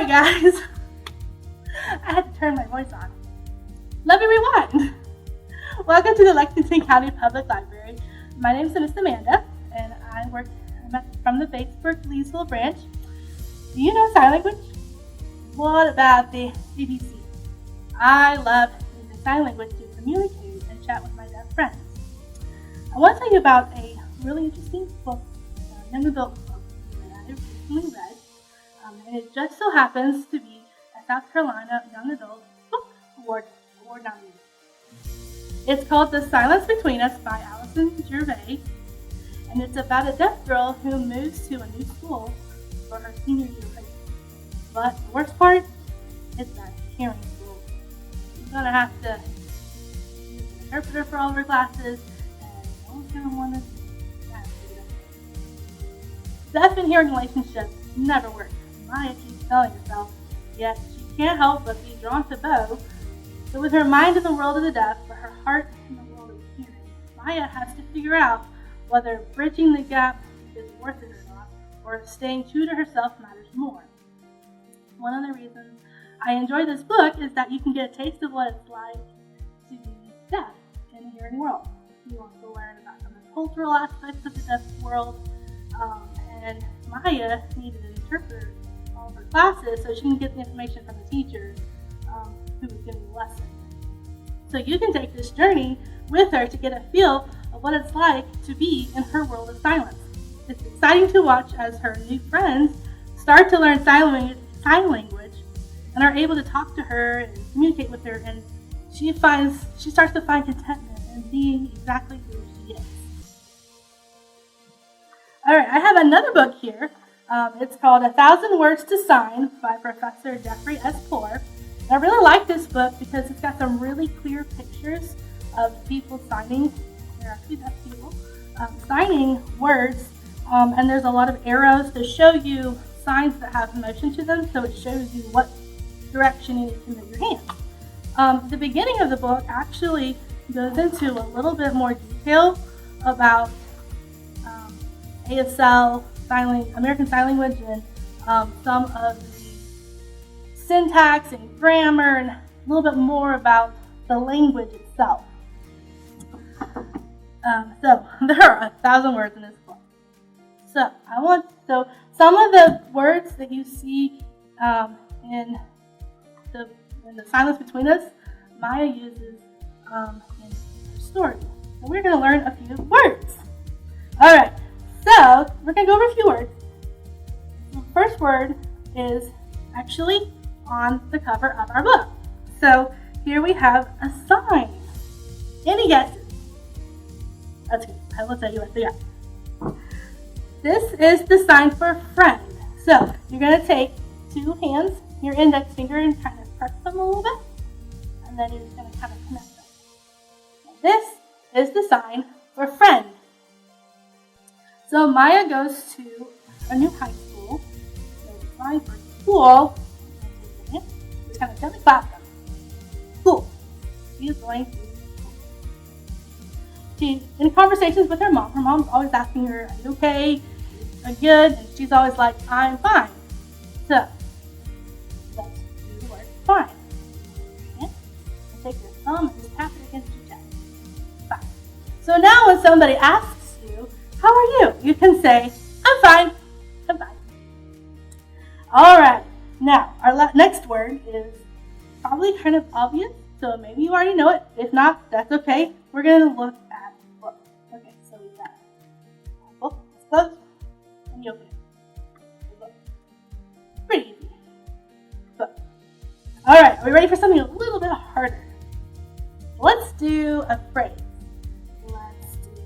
Sorry, guys. I had to turn my voice on. Let me rewind. Welcome to the Lexington County Public Library. My name is Miss Amanda, and I'm from the Batesburg-Leesville Branch. Do you know sign language? What about the ABC? I love using sign language to communicate and chat with my deaf friends. I want to tell you about a really interesting book, a young adult book that I recently read, and it just so happens to be a South Carolina Young Adult Book Award nominee. It's called The Silence Between Us by Alison Gervais, and it's about a deaf girl who moves to a new school for her senior year of high school. But the worst part is that hearing school. She's going to have to use an interpreter for all of her classes, and no one's going to want to do that. Deaf and hearing relationships never work. Maya keeps telling herself, yet she can't help but be drawn to Beau. So with her mind in the world of the deaf, but her heart in the world of hearing, Maya has to figure out whether bridging the gap is worth it or not, or if staying true to herself matters more. One of the reasons I enjoy this book is that you can get a taste of what it's like to be deaf in the hearing world. You also learn about some of the cultural aspects of the deaf world, and Maya needed an interpreter for all of her classes so she can get the information from the teacher who was giving the lesson. So you can take this journey with her to get a feel of what it's like to be in her world of silence. It's exciting to watch as her new friends start to learn sign language and are able to talk to her and communicate with her, and she starts to find contentment in being exactly who she is. Alright, I have another book here. It's called 1,000 Words to Sign by Professor Jeffrey S. Poor. I really like this book because it's got some really clear pictures of people signing. They're actually deaf people signing words, and there's a lot of arrows to show you signs that have motion to them, so it shows you what direction you need to move your hand. The beginning of the book actually goes into a little bit more detail about ASL, American Sign Language, and some of the syntax and grammar, and a little bit more about the language itself. So there are 1,000 words in this book. So some of the words that you see in the silence between us, Maya uses in her story. So we're going to learn a few words. All right. So we're going to go over a few words. The first word is actually on the cover of our book. So here we have a sign. Any guesses? That's good. I will tell you what they are. This is the sign for friend. So you're going to take two hands, your index finger, and kind of press them a little bit, and then you're just going to kind of connect them. And this is the sign for friend. So Maya goes to a new high school. So the sign for school, just kind of gently clap them. School. She is going to school. She's in conversations with her mom. Her mom's always asking her, are you okay? Are you good? And she's always like, I'm fine. So let's do the word fine. And take your thumb and just tap it against your chest. Fine. So now when somebody asks you, how are you? You can say, I'm fine. I'm fine. All right. Now, our next word is probably kind of obvious, so maybe you already know it. If not, that's okay. We're going to look at book. Okay, so we got book, it's closed, and you open it. Book. Pretty easy. Book. All right, are we ready for something a little bit harder? Let's do a phrase. Let's do,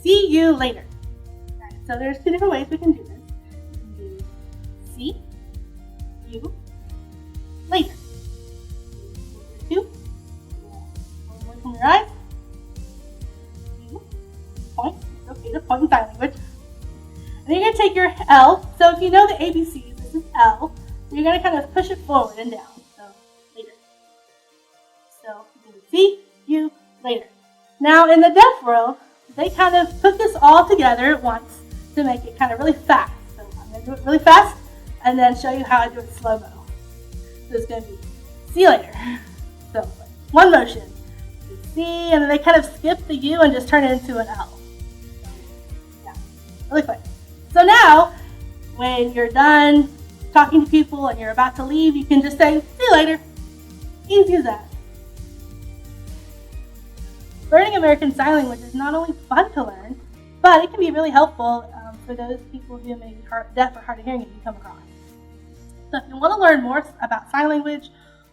see you later. All right, so there's two different ways we can do this. We can do see you later. You, one away from your eyes. You, point. It's okay to point in sign language. And then you're going to take your L. So if you know the ABCs, this is L. So you're going to kind of push it forward and down. So later. So you can see you later. Now in the deaf world, they kind of put this all together at once to make it kind of really fast. So I'm going to do it really fast and then show you how I do it slow-mo. So it's going to be see you later. So like one motion, C, and then they kind of skip the U and just turn it into an L. So, yeah, really quick. So now, when you're done talking to people and you're about to leave, you can just say, see you later. Easy as that. Learning American Sign Language is not only fun to learn, but it can be really helpful for those people who may be deaf or hard of hearing if you come across. So if you want to learn more about sign language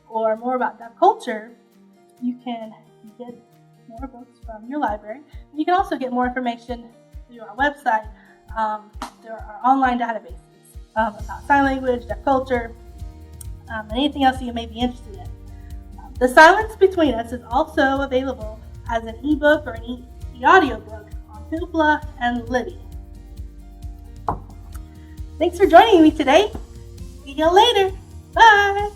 or more about deaf culture, you can get more books from your library. You can also get more information through our website. There are online databases about sign language, deaf culture, and anything else you may be interested in. The Silence Between Us is also available as an ebook or an e-audio book on Hoopla and Libby. Thanks for joining me today. See you later. Bye.